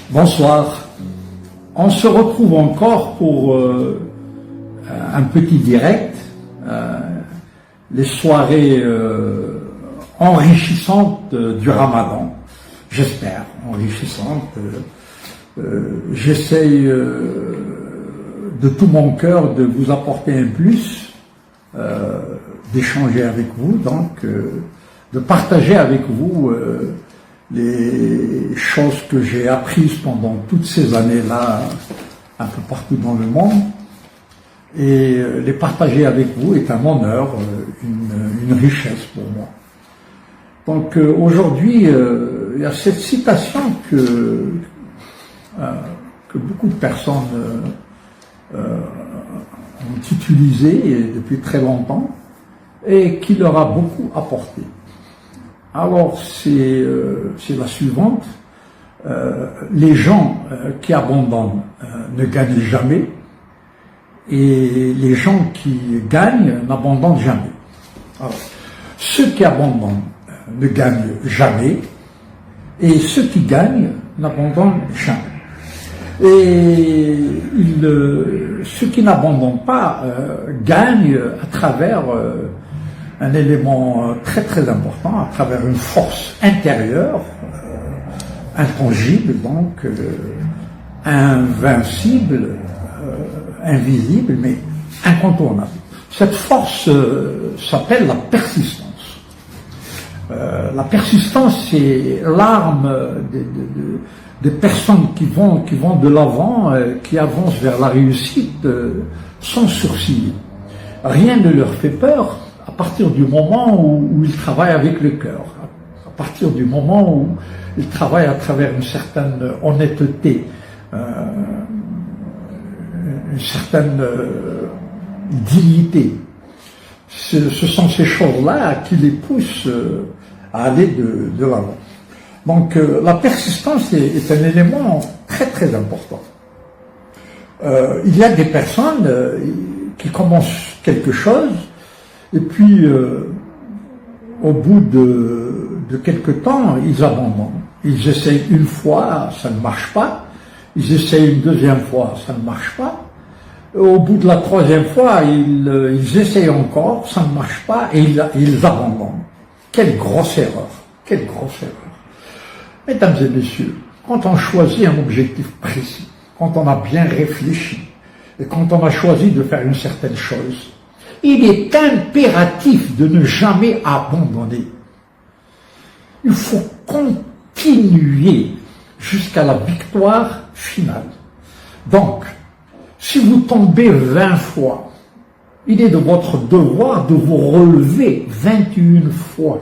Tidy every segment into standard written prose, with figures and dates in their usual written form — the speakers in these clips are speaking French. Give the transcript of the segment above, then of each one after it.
Bonsoir. On se retrouve encore pour un petit direct, les soirées enrichissantes du Ramadan, j'espère, enrichissantes. J'essaye de tout mon cœur de vous apporter un plus, d'échanger avec vous, donc de partager avec vous les choses que j'ai apprises pendant toutes ces années-là, un peu partout dans le monde, et les partager avec vous est un honneur, une richesse pour moi. Donc aujourd'hui, il y a cette citation que beaucoup de personnes ont utilisée depuis très longtemps et qui leur a beaucoup apporté. Alors c'est la suivante: les gens qui abandonnent ne gagnent jamais, et les gens qui gagnent n'abandonnent jamais. Alors, ceux qui abandonnent ne gagnent jamais, et ceux qui gagnent n'abandonnent jamais. Et ceux qui n'abandonnent pas gagnent à travers un élément très très important, à travers une force intérieure, intangible, donc invincible, invisible, mais incontournable. Cette force s'appelle la persistance. La persistance, c'est l'arme des personnes qui vont de l'avant, qui avancent vers la réussite sans sourciller. Rien ne leur fait peur à partir du moment où ils travaillent avec le cœur, à partir du moment où ils travaillent à travers une certaine honnêteté, une certaine dignité. Ce sont ces choses-là qui les poussent à aller de l'avant. Donc la persistance est un élément très très important. Il y a des personnes qui commencent quelque chose et puis au bout de quelque temps ils abandonnent. Ils essayent une fois, ça ne marche pas. Ils essayent une deuxième fois, ça ne marche pas. Au bout de la troisième fois, ils essayent encore, ça ne marche pas, et ils abandonnent. Quelle grosse erreur! Quelle grosse erreur! Mesdames et messieurs, quand on choisit un objectif précis, quand on a bien réfléchi, et quand on a choisi de faire une certaine chose, il est impératif de ne jamais abandonner. Il faut continuer jusqu'à la victoire finale. Donc, si vous tombez 20 fois, il est de votre devoir de vous relever 21 fois.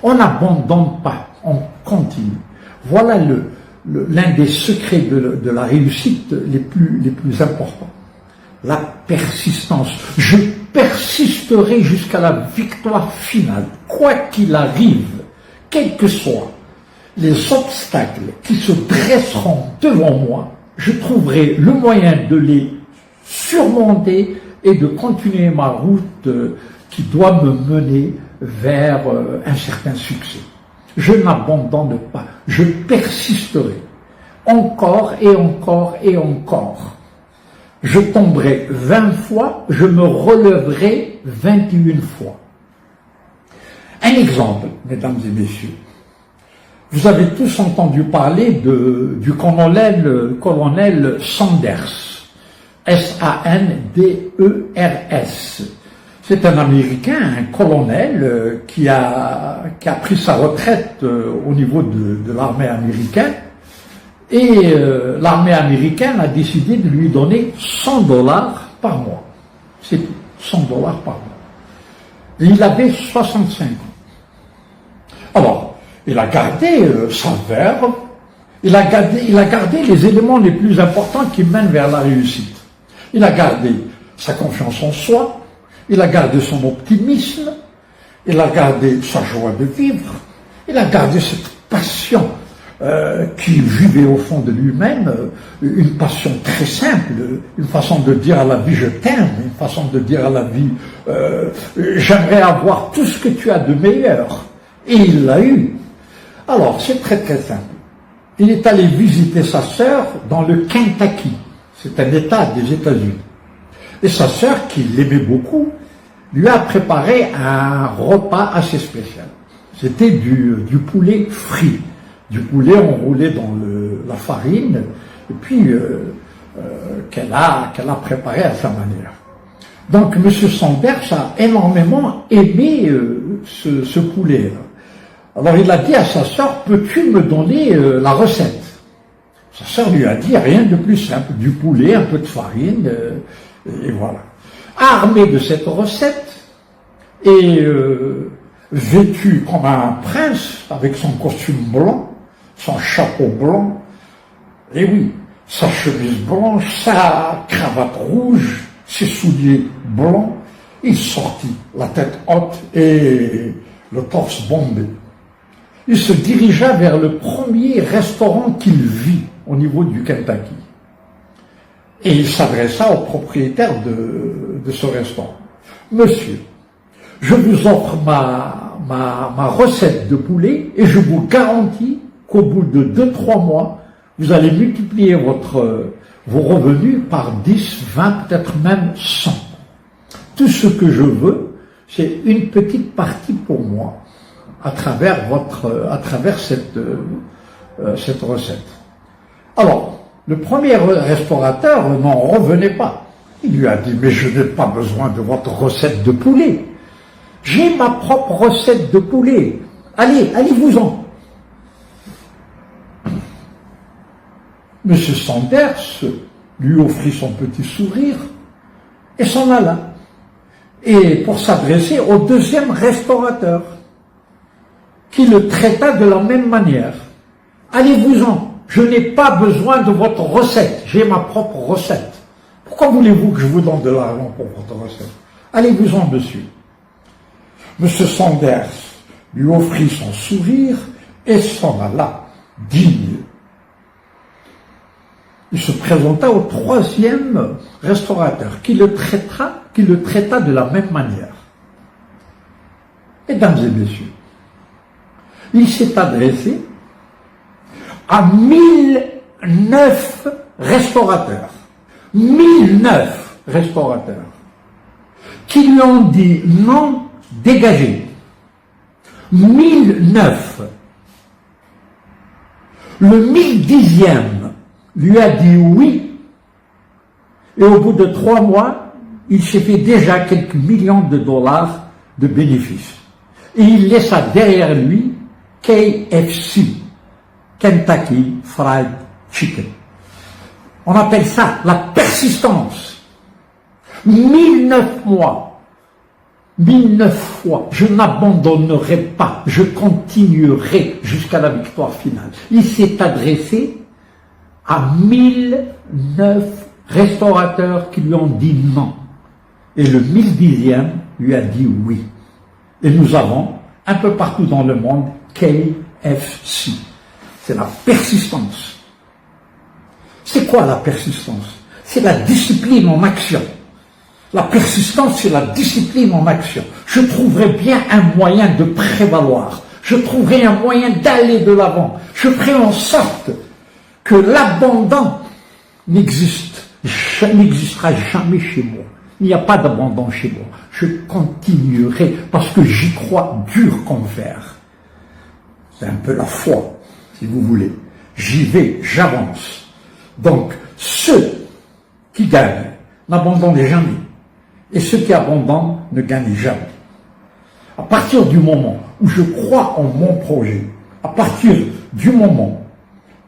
On n'abandonne pas, on continue. Voilà l'un des secrets de la réussite les plus importants. La persistance. Je persisterai jusqu'à la victoire finale, quoi qu'il arrive, quels que soient les obstacles qui se dresseront devant moi. Je trouverai le moyen de les surmonter et de continuer ma route qui doit me mener vers un certain succès. Je n'abandonne pas, je persisterai encore et encore et encore. Je tomberai 20 fois, je me relèverai 21 fois. Un exemple, mesdames et messieurs. Vous avez tous entendu parler du colonel Sanders, S-A-N-D-E-R-S. C'est un Américain, un colonel qui a pris sa retraite au niveau de l'armée américaine, et l'armée américaine a décidé de lui donner $100 par mois. C'est tout, $100 par mois. Et il avait 65 ans. Alors, il a gardé sa verve, il a gardé les éléments les plus importants qui mènent vers la réussite. Il a gardé sa confiance en soi, il a gardé son optimisme, il a gardé sa joie de vivre, il a gardé cette passion qui vivait au fond de lui-même, une passion très simple, une façon de dire à la vie je t'aime, une façon de dire à la vie j'aimerais avoir tout ce que tu as de meilleur. Et il l'a eu. Alors c'est très très simple. il est allé visiter sa sœur dans le Kentucky. C'est un État des États-Unis. Et sa sœur, qui l'aimait beaucoup, lui a préparé un repas assez spécial. C'était du poulet frit, du poulet enroulé dans la farine, et puis qu'elle a préparé à sa manière. Donc M. Sanders a énormément aimé ce poulet-là. Alors il a dit à sa sœur, peux-tu me donner la recette? Sa sœur lui a dit, rien de plus simple, du poulet, un peu de farine, et voilà. Armé de cette recette, et vêtu comme un prince, avec son costume blanc, son chapeau blanc, et oui, sa chemise blanche, sa cravate rouge, ses souliers blancs, il sortit, la tête haute et le torse bombé. Il se dirigea vers le premier restaurant qu'il vit au niveau du Kentucky. Et il s'adressa au propriétaire de ce restaurant. Monsieur, je vous offre ma recette de poulet et je vous garantis qu'au bout de 2-3 mois, vous allez multiplier vos revenus par 10, 20, peut-être même 100. Tout ce que je veux, c'est une petite partie pour moi à travers cette recette. Alors, le premier restaurateur n'en revenait pas. Il lui a dit, mais je n'ai pas besoin de votre recette de poulet. J'ai ma propre recette de poulet. Allez-vous-en. M. Sanders lui offrit son petit sourire et s'en alla. Et pour s'adresser au deuxième restaurateur, qui le traita de la même manière. Allez-vous-en, je n'ai pas besoin de votre recette, j'ai ma propre recette. Pourquoi voulez-vous que je vous donne de l'argent pour votre recette? Allez-vous-en, monsieur. M. Sanders lui offrit son sourire et s'en alla, digne. Il se présenta au troisième restaurateur, qui le traita de la même manière. Mesdames et messieurs, il s'est adressé à 1009 restaurateurs. 1009 restaurateurs qui lui ont dit non, dégagez. 1009. Le 1010e lui a dit oui, et au bout de 3 mois, il s'est fait déjà quelques millions de dollars de bénéfices. Et il laissa derrière lui KFC, Kentucky Fried Chicken. On appelle ça la persistance. 1009 mois, 1009 fois, je n'abandonnerai pas, je continuerai jusqu'à la victoire finale. Il s'est adressé à 1009 restaurateurs qui lui ont dit non. Et le 1010e lui a dit oui. Et nous avons, un peu partout dans le monde, KFC. C'est la persistance. C'est quoi la persistance? C'est la discipline en action. La persistance, c'est la discipline en action. Je trouverai bien un moyen de prévaloir. Je trouverai un moyen d'aller de l'avant. Je ferai en sorte que l'abandon n'existera jamais chez moi. Il n'y a pas d'abandon chez moi. Je continuerai parce que j'y crois dur comme fer. C'est un peu la foi, si vous voulez. J'y vais, j'avance. Donc, ceux qui gagnent n'abandonnent jamais. Et ceux qui abandonnent ne gagnent jamais. À partir du moment où je crois en mon projet, à partir du moment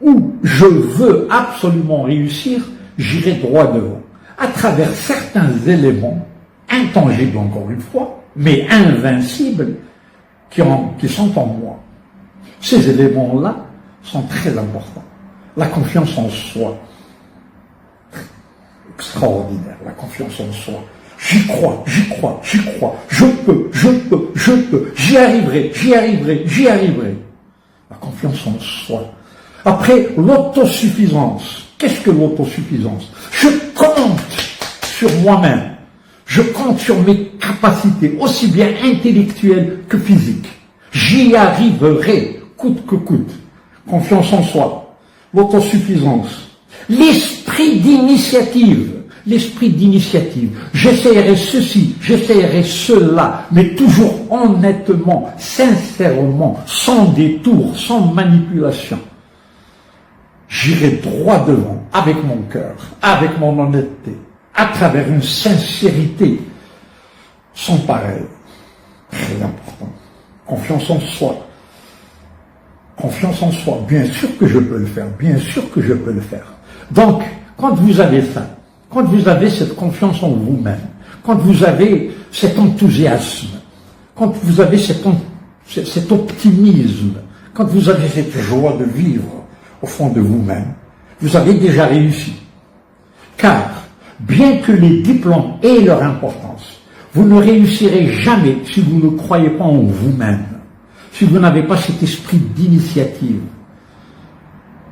où je veux absolument réussir, j'irai droit devant. À travers certains éléments, intangibles encore une fois, mais invincibles, qui sont en moi. Ces éléments-là sont très importants. La confiance en soi, extraordinaire, la confiance en soi. J'y crois, j'y crois, j'y crois, je peux, j'y arriverai. La confiance en soi. Après, l'autosuffisance. Qu'est-ce que l'autosuffisance? Je compte sur moi-même. Je compte sur mes capacités, aussi bien intellectuelles que physiques. J'y arriverai, coûte que coûte. Confiance en soi. l'autosuffisance, l'esprit d'initiative. L'esprit d'initiative. J'essaierai ceci, j'essaierai cela, mais toujours honnêtement, sincèrement, sans détour, sans manipulation. J'irai droit devant, avec mon cœur, avec mon honnêteté, à travers une sincérité sans pareil. Très important. Confiance en soi. Confiance en soi. Bien sûr que je peux le faire, bien sûr que je peux le faire. Donc, quand vous avez ça, quand vous avez cette confiance en vous-même, quand vous avez cet enthousiasme, quand vous avez cet optimisme, quand vous avez cette joie de vivre au fond de vous-même, vous avez déjà réussi. Car, bien que les diplômes aient leur importance, vous ne réussirez jamais si vous ne croyez pas en vous-même, si vous n'avez pas cet esprit d'initiative,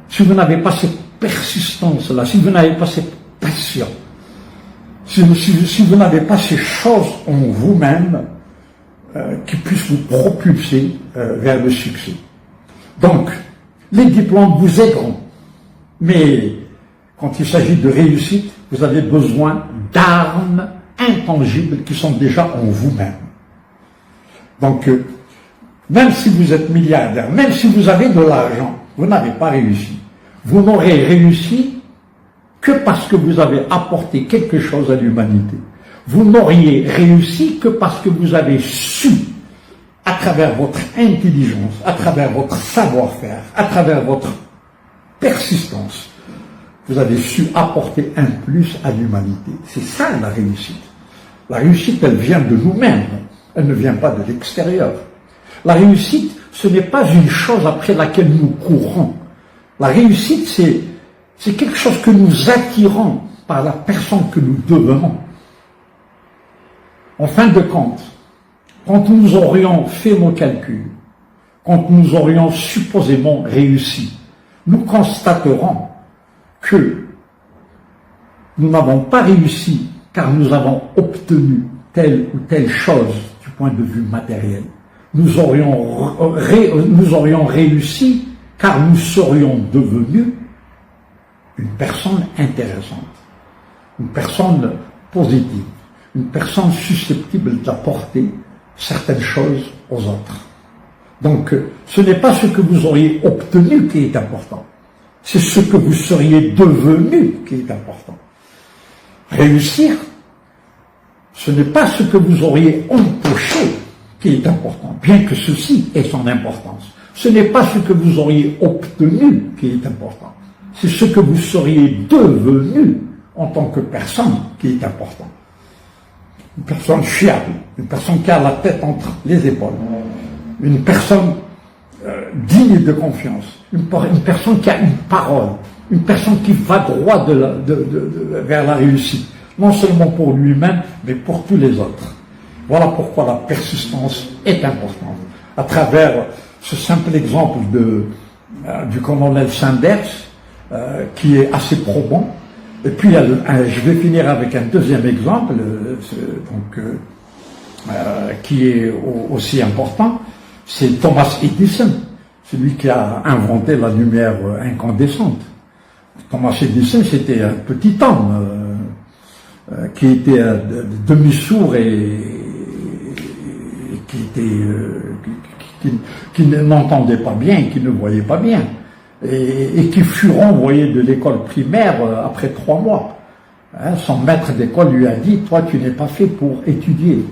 si vous n'avez pas cette persistance-là, si vous n'avez pas cette passion, si vous n'avez pas ces choses en vous-même qui puissent vous propulser vers le succès. Donc, les diplômes vous aideront, mais quand il s'agit de réussite, vous avez besoin d'armes intangibles qui sont déjà en vous-même. Donc, même si vous êtes milliardaire, même si vous avez de l'argent, vous n'avez pas réussi. Vous n'aurez réussi que parce que vous avez apporté quelque chose à l'humanité. Vous n'auriez réussi que parce que vous avez su, à travers votre intelligence, à travers votre savoir-faire, à travers votre persistance, vous avez su apporter un plus à l'humanité. C'est ça la réussite. La réussite, elle vient de nous-mêmes, elle ne vient pas de l'extérieur. La réussite, ce n'est pas une chose après laquelle nous courons. La réussite, c'est quelque chose que nous attirons par la personne que nous devenons. En fin de compte, quand nous aurions fait nos calculs, quand nous aurions supposément réussi, nous constaterons que nous n'avons pas réussi car nous avons obtenu telle ou telle chose du point de vue matériel. Nous aurions réussi car nous serions devenus une personne intéressante, une personne positive, une personne susceptible d'apporter certaines choses aux autres. Donc, ce n'est pas ce que vous auriez obtenu qui est important, c'est ce que vous seriez devenu qui est important. Réussir, ce n'est pas ce que vous auriez empoché qui est important, bien que ceci ait son importance. Ce n'est pas ce que vous auriez obtenu qui est important. C'est ce que vous seriez devenu en tant que personne qui est important. Une personne fiable, une personne qui a la tête entre les épaules, une personne digne de confiance, une personne qui a une parole, une personne qui va droit vers la réussite, non seulement pour lui-même, mais pour tous les autres. Voilà pourquoi la persistance est importante. À travers ce simple exemple du colonel Sanders, qui est assez probant. Et puis, je vais finir avec un deuxième exemple, qui est aussi important, c'est Thomas Edison, celui qui a inventé la lumière incandescente. Thomas Edison, c'était un petit homme qui était demi-sourd et qui n'entendait pas bien, qui ne voyait pas bien. Et qui fut renvoyé de l'école primaire après 3 mois. Son maître d'école lui a dit « Toi, tu n'es pas fait pour étudier.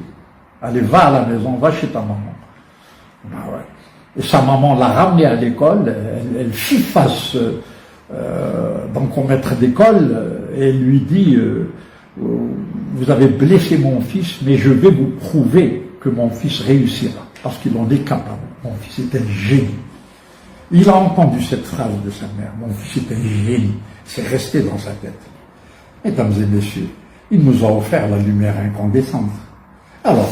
Allez, va à la maison, va chez ta maman. » Et sa maman l'a ramené à l'école, elle fit face donc au maître d'école et elle lui dit « Vous avez blessé mon fils, mais je vais vous prouver que mon fils réussira, parce qu'il en est capable. Mon fils est un génie. » Il a entendu cette phrase de sa mère, mon fils est un génie, c'est resté dans sa tête. Mesdames et messieurs, il nous a offert la lumière incandescente. Alors,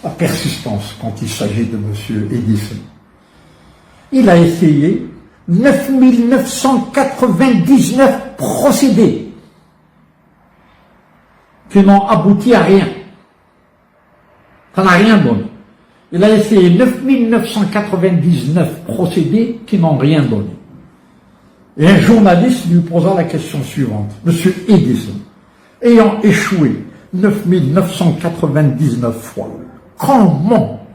la persistance quand il s'agit de M. Edison. Il a essayé 9999 procédés qui n'ont abouti à rien. Ça n'a rien donné. Il a essayé 9999 procédés qui n'ont rien donné. Et un journaliste lui posa la question suivante. Monsieur Edison, ayant échoué 9999 fois, comment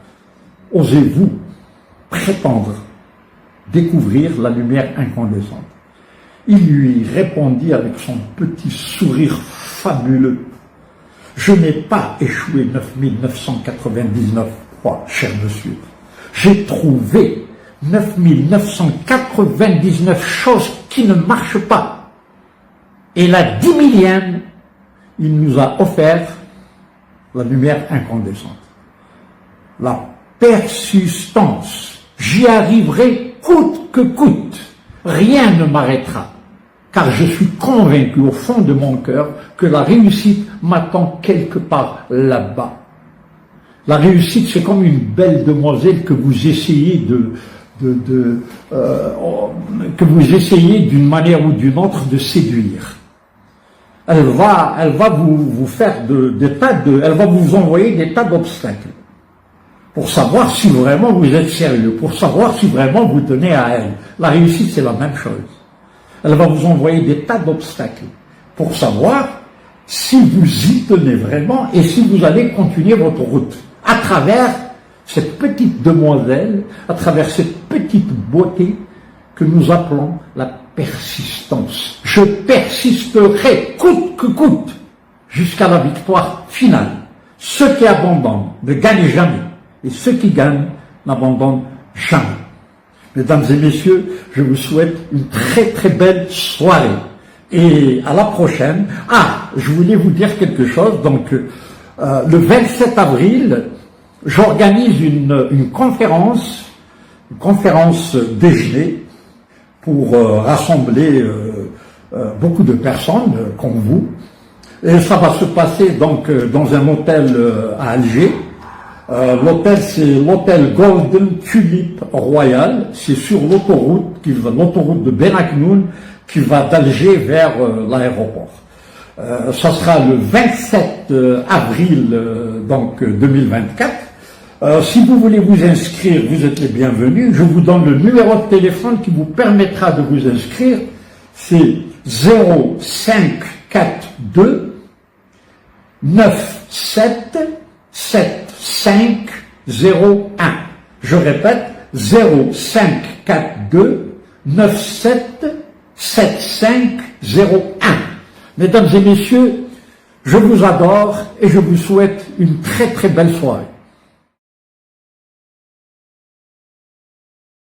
osez-vous prétendre découvrir la lumière incandescente? Il lui répondit avec son petit sourire fabuleux. Je n'ai pas échoué 9999 fois, cher monsieur. J'ai trouvé 9999 choses qui ne marchent pas. Et la 10 millième, il nous a offert la lumière incandescente. La persistance. J'y arriverai coûte que coûte. Rien ne m'arrêtera. Car je suis convaincu au fond de mon cœur que la réussite m'attend quelque part là-bas. La réussite, c'est comme une belle demoiselle que vous essayez que vous essayez d'une manière ou d'une autre de séduire. Elle va vous faire elle va vous envoyer des tas d'obstacles pour savoir si vraiment vous êtes sérieux, pour savoir si vraiment vous tenez à elle. La réussite, c'est la même chose. Elle va vous envoyer des tas d'obstacles pour savoir si vous y tenez vraiment et si vous allez continuer votre route à travers cette petite demoiselle, à travers cette petite beauté que nous appelons la persistance. Je persisterai coûte que coûte jusqu'à la victoire finale. Ceux qui abandonnent ne gagnent jamais et ceux qui gagnent n'abandonnent jamais. Mesdames et messieurs, je vous souhaite une très très belle soirée et à la prochaine. Ah, je voulais vous dire quelque chose. Donc, le 27 avril, j'organise une conférence déjeuner pour rassembler beaucoup de personnes comme vous. Et ça va se passer donc dans un hôtel à Alger. L'hôtel, c'est l'hôtel Golden Tulip Royal. C'est sur l'autoroute de Ben Aknoun qui va d'Alger vers l'aéroport. Ça sera le 27 avril 2024. Si vous voulez vous inscrire, vous êtes les bienvenus. Je vous donne le numéro de téléphone qui vous permettra de vous inscrire. C'est 0542 977501. Je répète, 0542 977501. Mesdames et messieurs, je vous adore et je vous souhaite une très très belle soirée.